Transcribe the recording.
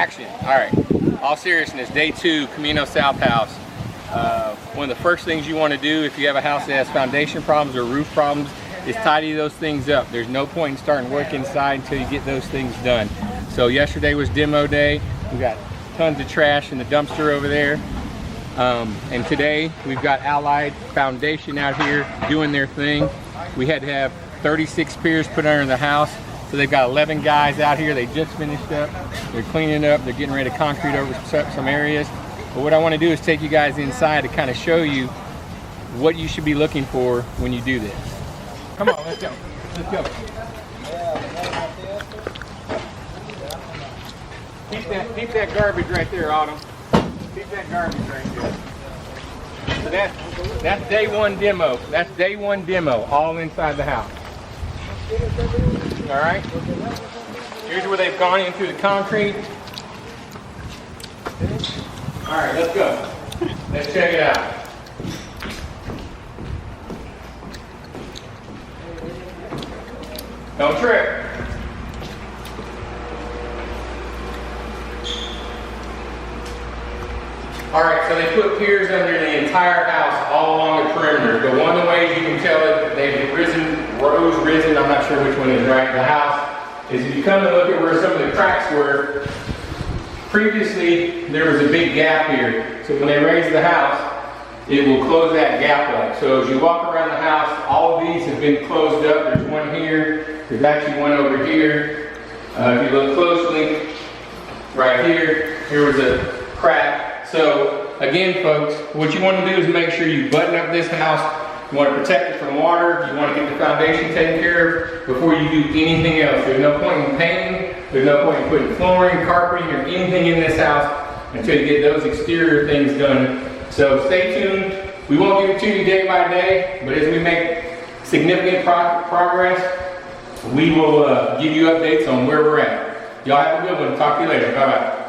Action. All right. All seriousness, day 2, Camino South house. One of the first things you want to do if you have a house that has foundation problems or roof problems is tidy those things up. There's no point in starting work inside until you get those things done. So yesterday was demo day. We got tons of trash in the dumpster over there. And today we've got Allied Foundation out here doing their thing. We had to have 36 piers put under the house. So they've got 11 guys out here. They just finished up. They're cleaning up. They're getting ready to concrete over some areas. But what I want to do is take you guys inside to kind of show you what you should be looking for when you do this. Come on, let's go. Let's go. Keep that garbage right there, Autumn. Keep that garbage right there. So that's day 1 demo. That's day 1 demo, all inside the house. All right. Here's where they've gone in through the concrete. All right, let's go. Let's check it out. Don't trip. All right, so they put piers under the entire house all along the perimeter. But one of the ways you can tell it, they've risen, I'm not sure which one is right, the house, is if you come and look at where some of the cracks were, previously there was a big gap here. So when they raise the house, it will close that gap up. So as you walk around the house, all of these have been closed up. There's one here, there's actually one over here. If you look closely, right here, here was a crack. So again, folks, what you want to do is make sure you button up this house. You want to protect it from water. You want to get the foundation taken care of before you do anything else. There's no point in painting. There's no point in putting flooring, carpeting, or anything in this house until you get those exterior things done. So stay tuned. We won't give it to you day by day, but as we make significant progress, we will give you updates on where we're at. Y'all have a good one. Talk to you later. Bye-bye.